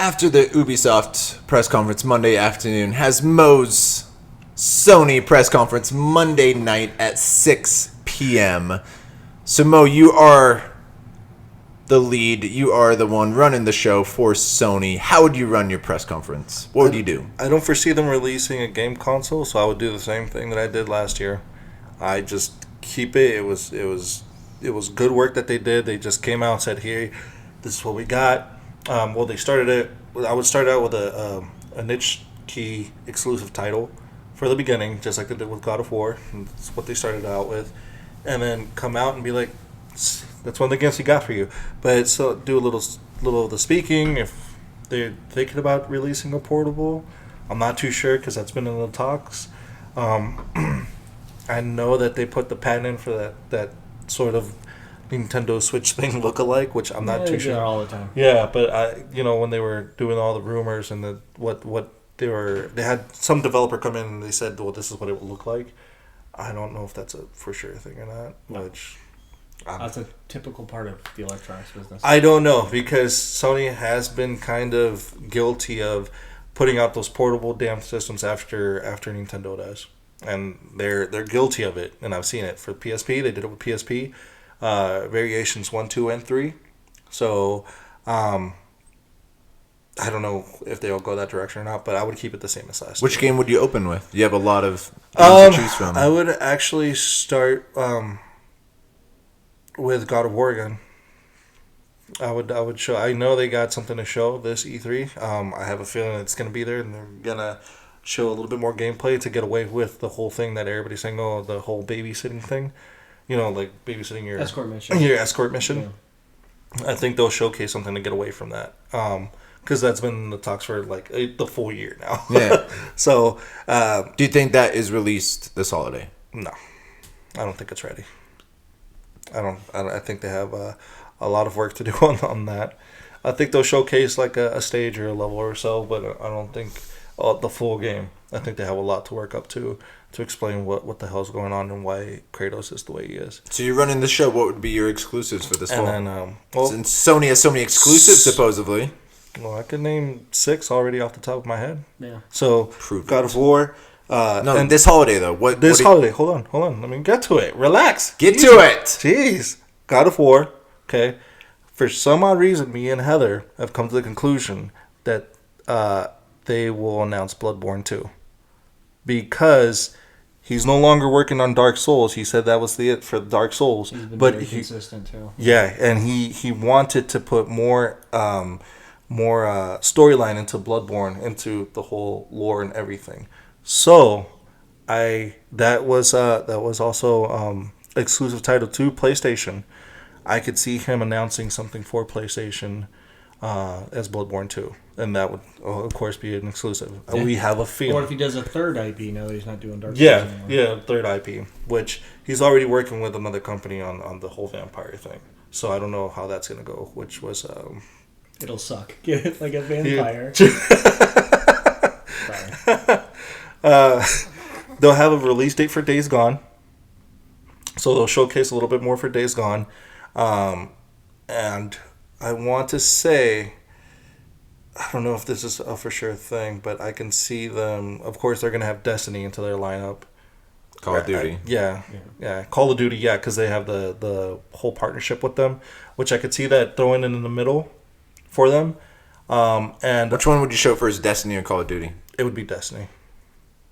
After the Ubisoft press conference Monday afternoon, has Mo's Sony press conference Monday night at 6 p.m. So Mo, you are the lead. You are the one running the show for Sony. How would you run your press conference? What would you do? I don't foresee them releasing a game console, so I would do the same thing that I did last year. I just keep it. It was good work that they did. They just came out and said, "Here, this is what we got." They started it. I would start out with a niche key exclusive title for the beginning, just like they did with God of War. And that's what they started out with, and then come out and be like, "That's one of the games we got for you." But so do a little of the speaking. If they're thinking about releasing a portable, I'm not too sure because that's been in the talks. I know that they put the patent in for that sort of Nintendo Switch thing look-alike, which I'm not too sure. All the time. Yeah, but when they were doing all the rumors and they had some developer come in and they said, "Well, this is what it would look like." I don't know if that's a for sure thing or not. No. Which that's a typical part of the electronics business. I don't know, because Sony has been kind of guilty of putting out those portable damn systems after Nintendo does, and they're guilty of it. And I've seen it for PSP. They did it with PSP. Variations 1, 2, and 3. So, I don't know if they'll go that direction or not, but I would keep it the same as last Which year. game would you open with? You have a lot of games to choose from. I would actually start with God of War again. I would show. I know they got something to show this E3. I have a feeling it's going to be there, and they're gonna show a little bit more gameplay to get away with the whole thing that everybody's saying. Oh, the whole babysitting thing. Like babysitting your escort mission. Your escort mission. Yeah. I think they'll showcase something to get away from that. Because that's been in the talks for like the full year now. Yeah. So, do you think that is released this holiday? No, I don't think it's ready. I think they have a lot of work to do on that. I think they'll showcase like a stage or a level or so, but I don't think the full game. I think they have a lot to work up to explain what the hell's going on and why Kratos is the way he is. So you're running the show. What would be your exclusives for this fall? And then, Since Sony has so many exclusives, supposedly. Well, I could name 6 already off the top of my head. Yeah. So, God of War. And this holiday, though. Holiday. Hold on. Let me get to it. Relax. Get to it. Jeez. God of War. Okay. For some odd reason, me and Heather have come to the conclusion that they will announce Bloodborne 2. Because he's no longer working on Dark Souls. He said that was it for Dark Souls. He's been but very consistent, too. Yeah, and he wanted to put more storyline into Bloodborne, into the whole lore and everything. So, that was also exclusive title to PlayStation. I could see him announcing something for PlayStation as Bloodborne 2, and that would of course be an exclusive. Yeah. We have a feeling. Or if he does a third IP now that he's not doing Dark Souls anymore. Yeah, third IP, which he's already working with another company on the whole vampire thing. So I don't know how that's gonna go. Which was it'll suck. Get it like a vampire. They'll have a release date for Days Gone, so they'll showcase a little bit more for Days Gone, and I want to say, I don't know if this is a for sure thing, but I can see them. Of course, they're gonna have Destiny into their lineup. Call of Duty. Yeah. Call of Duty. Yeah, because they have the whole partnership with them, which I could see that throwing in the middle for them. And which one would you show first, Destiny or Call of Duty? It would be Destiny.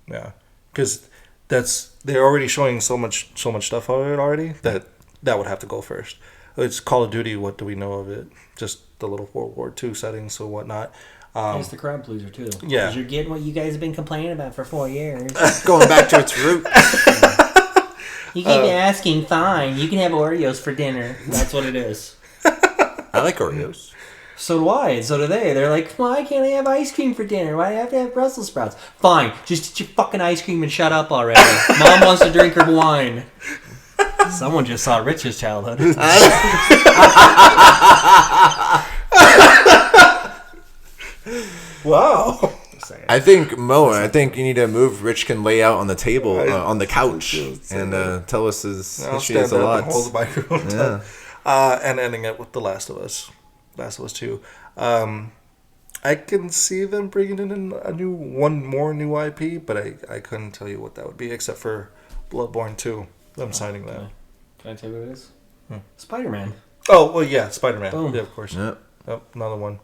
Yeah, because they're already showing so much stuff of it already that would have to go first. It's Call of Duty. What do we know of it? Just the little World War II settings or whatnot. It's the crowd pleaser too. Yeah, because you're getting what you guys have been complaining about for 4 years. Going back to its roots. You keep asking. Fine, you can have Oreos for dinner. That's what it is. I like Oreos. So do I, and so do they. They're like, why can't I have ice cream for dinner? Why do I have to have Brussels sprouts? Fine, just eat your fucking ice cream and shut up already. Mom wants to drink her wine. Someone just saw Rich's childhood. Wow. I think, Mo, you need to move. Rich can lay out on the table, on the couch, and tell us his history as a lot. Hold the microphone. Yeah. And ending it with The Last of Us. Last of Us 2. I can see them bringing in one more new IP, but I couldn't tell you what that would be, except for Bloodborne 2. I'm signing that. Can I tell you what it is? Spider-Man. Oh, well, yeah, Spider-Man. Boom. Yeah, of course. Yep. Oh, another one.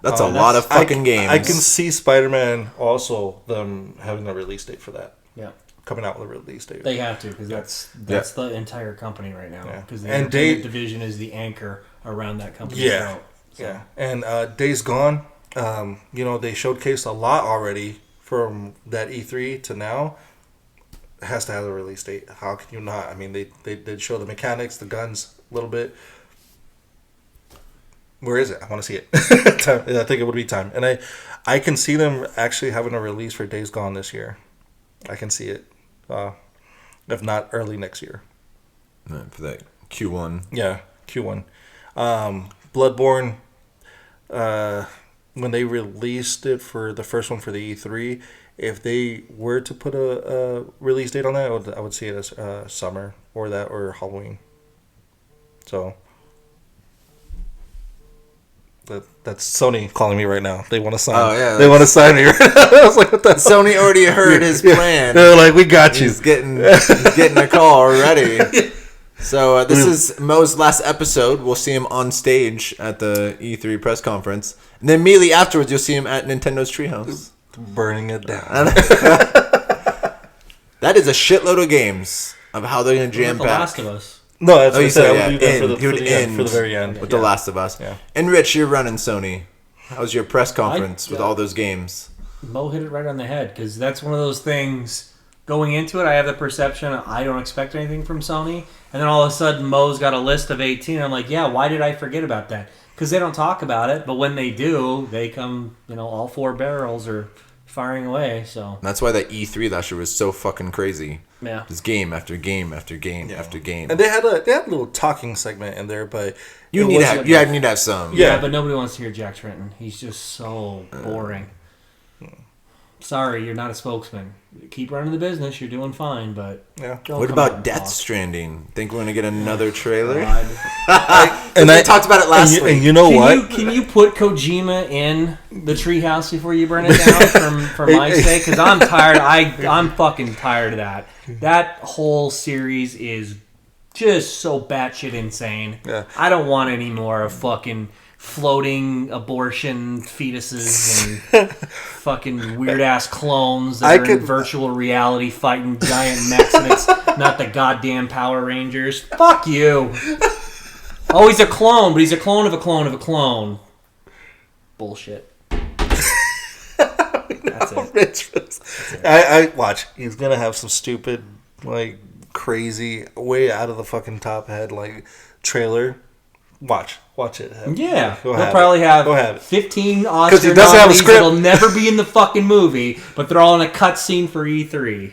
That's a lot of fucking games. I can see Spider-Man also, them having a release date for that. Yeah. Coming out with a release date. They have to, because that's the entire company right now. Yeah. Because the And entertainment division is the anchor around that company. Yeah. So. Yeah. And Days Gone, they showcased a lot already from that E3 to now. It has to have a release date. How can you not? I mean, they did show the mechanics, the guns a little bit. Where is it? I want to see it. I think it would be time. And I can see them actually having a release for Days Gone this year. I can see it. If not early next year. For that Q1. Yeah, Q1. Bloodborne, when they released it for the first one for the E3, if they were to put a release date on that, I would see it as summer or Halloween. So that's Sony calling me right now. They want to sign. Oh yeah, they want to sign me. Right now. I was like, what the hell? Sony already heard his plan. They're like, we got you. He's getting a call already. So this is Mo's last episode. We'll see him on stage at the E3 press conference, and then immediately afterwards, you'll see him at Nintendo's Treehouse, burning it down. That is a shitload of games of how they're going to jam The pack. Last of Us. No, that's what I you said. said, I would do that for the very end. with The Last of Us. Yeah. And Rich, you're running Sony. How was your press conference with all those games? Mo hit it right on the head, because that's one of those things. Going into it, I have the perception I don't expect anything from Sony, and then all of a sudden Mo's got a list of 18. I'm like, yeah, why did I forget about that? Because they don't talk about it, but when they do, they come, all four barrels are firing away. So That's why that E3 last year was so fucking crazy. yeah, Just game after game after game after game. And they had a little talking segment in there, but You need to have some. yeah, but nobody wants to hear Jack Trenton. He's just so boring. Sorry, you're not a spokesman. Keep running the business. You're doing fine, but yeah. don't What come out about and Death talk. Stranding? Think we're gonna get another trailer? God. And I talked about it last week. And you know what? Can you put Kojima in the treehouse before you burn it down for my sake? Because I'm tired. I'm fucking tired of that. That whole series is just so batshit insane. Yeah. I don't want any more of fucking floating abortion fetuses and fucking weird ass clones that are in virtual reality fighting giant mechs, and it's not the goddamn Power Rangers. Fuck you. Oh, he's a clone, but he's a clone of a clone of a clone. Bullshit. That's it. I watch. He's gonna have some stupid, crazy, way out of the fucking top head, trailer. Watch it. Yeah, Go they'll have probably it. have Go have it. 15 Oscar he doesn't have a nominees script. that'll never be in the fucking movie, but they're all in a cutscene for E3.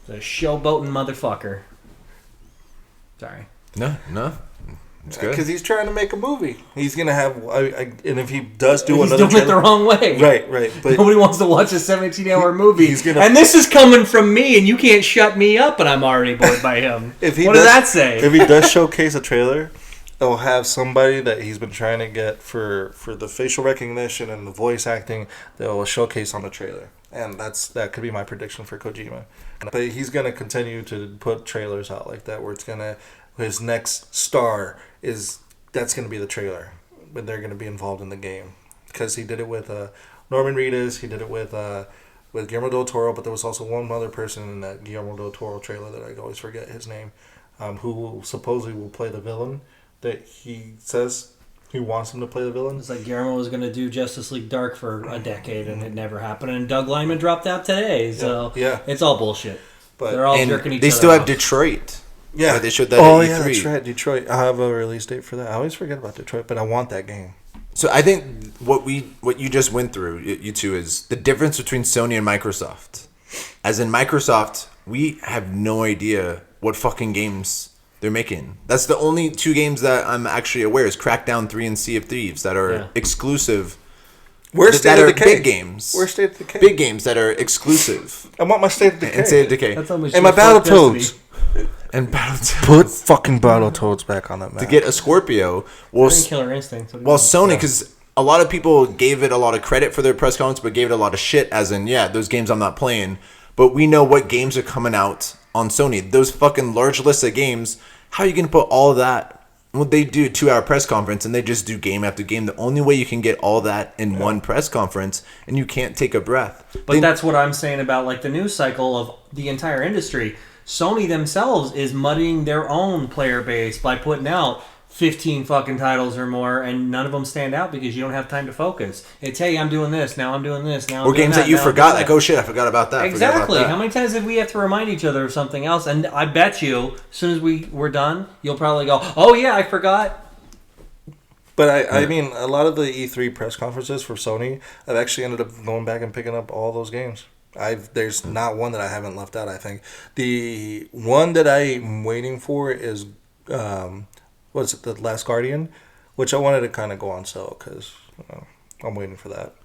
The showboating motherfucker. Sorry. No. It's good. Because he's trying to make a movie. He's gonna have, and if he does do He's another doing it the wrong way. right. But Nobody wants to watch a 17-hour movie. He's gonna- And this is coming from me, and you can't shut me up, and I'm already bored by him. What does that say? If he does showcase a trailer, they'll have somebody that he's been trying to get for the facial recognition and the voice acting. They'll showcase on the trailer, and that could be my prediction for Kojima. But he's gonna continue to put trailers out like that, where his next star that's gonna be the trailer, but they're gonna be involved in the game, because he did it with Norman Reedus. He did it with Guillermo del Toro, but there was also one other person in that Guillermo del Toro trailer that I always forget his name, who supposedly will play the villain. That he says he wants him to play the villain. It's like Guillermo was going to do Justice League Dark for a decade, and it never happened. And Doug Liman dropped out today, so yeah. It's all bullshit. But they're all And jerking each they other still have off. Detroit. Yeah, Where they showed that at E3. Yeah, that's right. Detroit. I have a release date for that. I always forget about Detroit, but I want that game. So I think what you just went through, you two, is the difference between Sony and Microsoft. As in Microsoft, we have no idea what fucking games they're making. That's the only two games that I'm actually aware is Crackdown 3 and Sea of Thieves that are exclusive. Where's State of Decay? Big games. Where's State of Decay? Big games that are exclusive. I want my State of Decay. And State of Decay. That's almost And my just like Battletoads. And Battletoads. Put fucking Battletoads back on that map. To get a Scorpio. Well, Destiny. Killer Instinct. Sony, because a lot of people gave it a lot of credit for their press conference, but gave it a lot of shit, as in, yeah, those games I'm not playing. But we know what games are coming out on Sony. Those fucking large lists of games, how are you going to put all of that? Well, they do a 2-hour press conference, and they just do game after game. The only way you can get all that in one press conference, and you can't take a breath. But that's what I'm saying about like the news cycle of the entire industry. Sony themselves is muddying their own player base by putting out 15 fucking titles or more, and none of them stand out because you don't have time to focus. It's, hey, I'm doing this, now I'm doing this, now I'm or doing games that, that you now forgot, I'm doing like, that. oh shit, I forgot about that. Exactly. About that. How many times did we have to remind each other of something else? And I bet you, as soon as we're done, you'll probably go, oh yeah, I forgot. But I mean, a lot of the E3 press conferences for Sony, I've actually ended up going back and picking up all those games. There's not one that I haven't left out. I think the one that I'm waiting for is what's it, The Last Guardian, which I wanted to kind of go on sale because I'm waiting for that.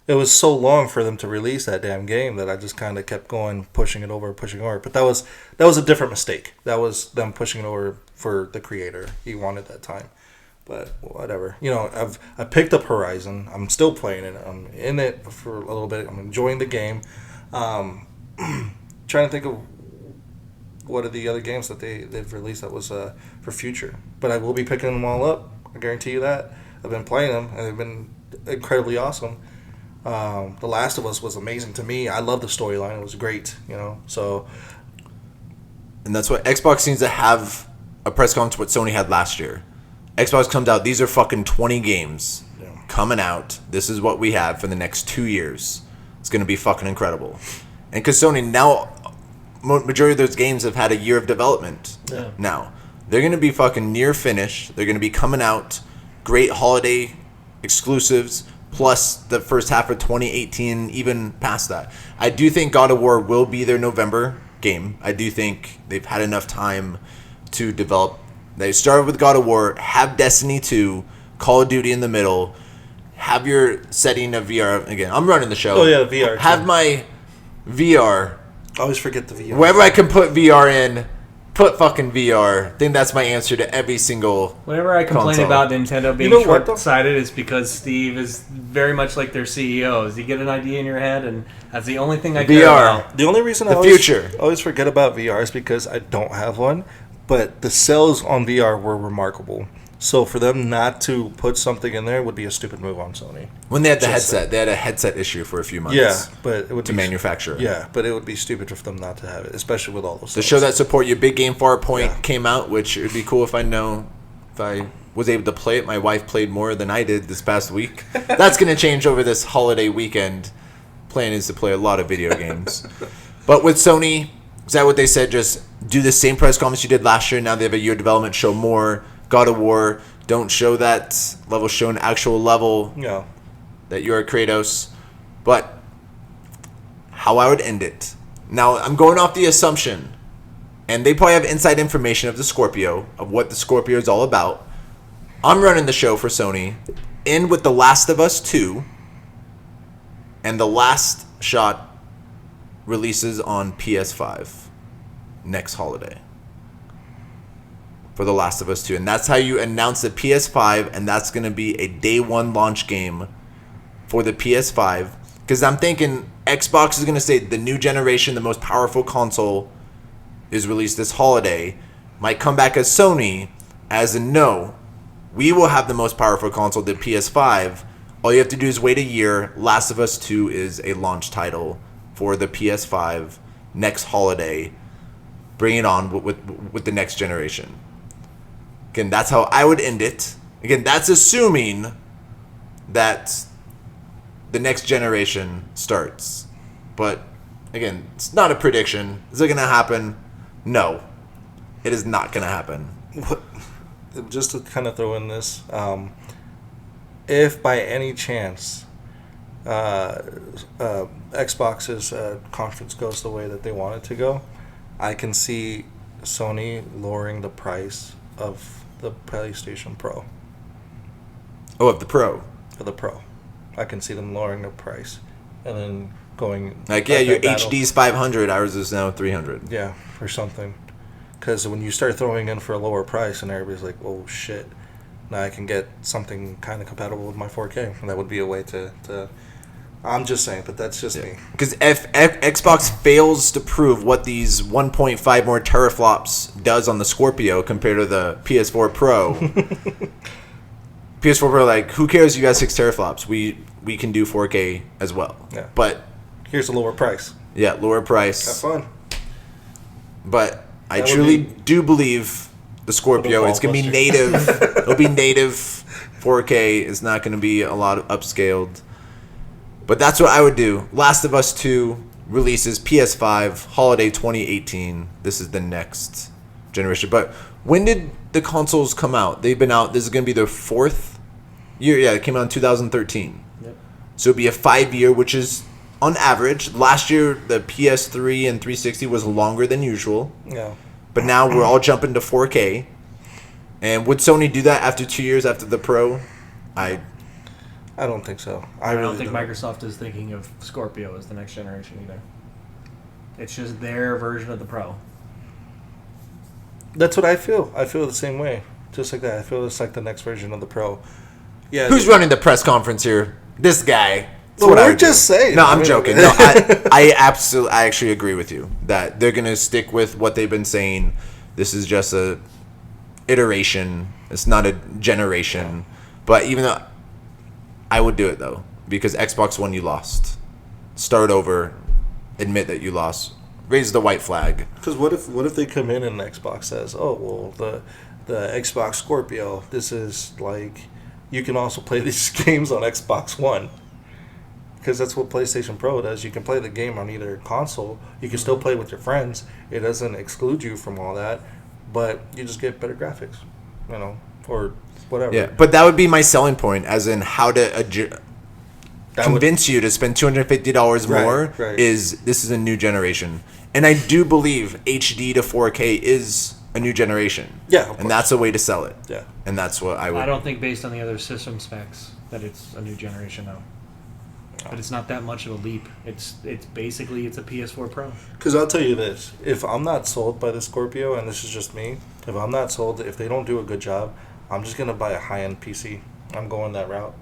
It was so long for them to release that damn game that I just kind of kept going, pushing it over. But that was a different mistake. That was them pushing it over for the creator. He wanted that time. But whatever. I picked up Horizon. I'm still playing it. I'm in it for a little bit. I'm enjoying the game. Trying to think of what are the other games that they've released that was for future. But I will be picking them all up. I guarantee you that. I've been playing them, and they've been incredibly awesome. The Last of Us was amazing to me. I love the storyline. It was great, So, and that's what Xbox needs to have a press conference what Sony had last year. Xbox comes out, these are fucking 20 games coming out. This is what we have for the next 2 years. It's going to be fucking incredible. And because Sony now, majority of those games have had a year of development now. They're going to be fucking near finished. They're going to be coming out. Great holiday exclusives, plus the first half of 2018, even past that. I do think God of War will be their November game. I do think they've had enough time to develop. They started with God of War, have Destiny 2, Call of Duty in the middle, have your setting of VR. Again, I'm running the show. Oh, yeah, VR. Have my VR. I always forget the VR. Wherever I can put VR in, put fucking VR. I think that's my answer to every single Whenever I complain console. about Nintendo being short-sighted, it's because Steve is very much like their CEOs. You get an idea in your head, and that's the only thing I care about. The only reason I always forget about VR is because I don't have one. But the sales on VR were remarkable. So for them not to put something in there would be a stupid move on Sony. When they had the headset, they had a headset issue for a few months. Yeah, but it would to manufacture. Yeah, but it would be stupid for them not to have it, especially with all those. The show that support your big game Farpoint came out, which it would be cool if I was able to play it. My wife played more than I did this past week. That's going to change over this holiday weekend. Plan is to play a lot of video games. But with Sony, is that what they said? Just do the same press conference you did last year. Now they have a year development. Show more God of War. Don't show that level. Show an actual level that you're Kratos. But how I would end it. Now I'm going off the assumption, and they probably have inside information of the Scorpio, of what the Scorpio is all about. I'm running the show for Sony. End with The Last of Us 2, and the last shot releases on PS5 next holiday for The Last of Us 2. And that's how you announce the PS5, and that's going to be a day one launch game for the PS5. Because I'm thinking Xbox is going to say the new generation, the most powerful console, is released this holiday. Might come back as Sony, as in no, we will have the most powerful console, the PS5. All you have to do is wait a year. Last of Us 2 is a launch title for the PS5 next holiday. Bring it on with the next generation. Again, that's how I would end it. Again, that's assuming that the next generation starts. But again, it's not a prediction. Is it going to happen? No. It is not going to happen. Just to kind of throw in this, if by any chance Xbox's conference goes the way that they want it to go, I can see Sony lowering the price of the PlayStation Pro. Oh, of the Pro. For the Pro. I can see them lowering the price and then going... Like, yeah, your HD's 500, ours is now 300. Yeah, or something. Because when you start throwing in for a lower price and everybody's like, oh, shit, now I can get something kind of compatible with my 4K. And that would be a way to I'm just saying, but that's just me. Because if Xbox fails to prove what these 1.5 more teraflops does on the Scorpio compared to the PS4 Pro, PS4 Pro, like, who cares? You got 6 teraflops. We can do 4K as well. Yeah. But here's a lower price. yeah, lower price. Have fun. But I That would truly be- do believe the Scorpio. It's gonna be native. It'll be native 4K. It's not gonna be a lot of upscaled. But that's what I would do. Last of Us 2 releases PS5 holiday 2018. This is the next generation. But when did the consoles come out? They've been out. This is going to be their 4th year. Yeah, it came out in 2013. Yep. So it'd be a 5-year, which is on average. Last year, the PS3 and 360 was longer than usual. Yeah. But now we're all jumping to 4K. And would Sony do that after 2 years after the Pro? I don't think so. I really don't think Microsoft is thinking of Scorpio as the next generation either. It's just their version of the Pro. That's what I feel. I feel the same way. Just like that. I feel it's like the next version of the Pro. Yeah. Who's running the press conference here? This guy. That's Well, what I we're would do. just saying. No, I I'm mean- joking. No, I actually agree with you that they're gonna stick with what they've been saying. This is just a iteration. It's not a generation. But even though I would do it though, because Xbox One you lost. Start over. Admit that you lost. Raise the white flag. Because what if they come in and Xbox says, oh well, the Xbox Scorpio, this is like you can also play these games on Xbox One. Because that's what PlayStation Pro does. You can play the game on either console. You can still play with your friends. It doesn't exclude you from all that, but you just get better graphics, or whatever. Yeah, but that would be my selling point, as in how to convince you to spend $250 more. Right. Is this is a new generation, and I do believe HD to 4K is a new generation. Yeah, of and course. that's a way to sell it. Yeah. And that's what I would. I don't think based on the other system specs that it's a new generation though. But it's not that much of a leap. It's basically it's a PS4 Pro. Because I'll tell you this: if I'm not sold by the Scorpio, and this is just me, if I'm not sold, if they don't do a good job, I'm just gonna buy a high-end PC. I'm going that route,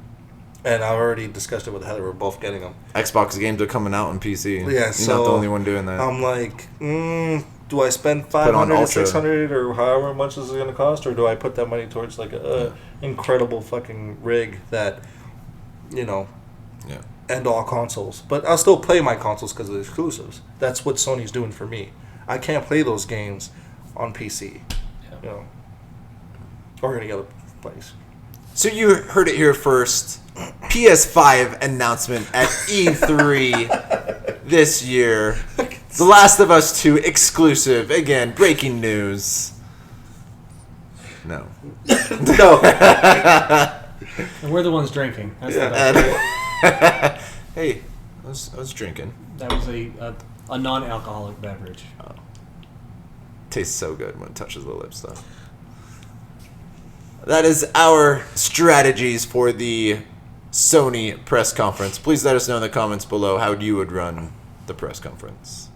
and I've already discussed it with Heather. We're both getting them. Xbox games are coming out on PC. Yeah, You're so not the only one doing that. I'm like, do I spend Put on 500 or Ultra. 600 or however much this is gonna cost, or do I put that money towards like a incredible fucking rig that, Yeah. end all consoles? But I'll still play my consoles because of the exclusives. That's what Sony's doing for me. I can't play those games on PC, or any other place. So you heard it here first. PS5 announcement at E3 this year. The Last of Us 2 exclusive. Again, breaking news. No. No. And we're the ones drinking. That's the Yeah. best. Hey, I was drinking. That was a non-alcoholic beverage. Tastes so good when it touches the lips, though. That is our strategies for the Sony press conference. Please let us know in the comments below how you would run the press conference.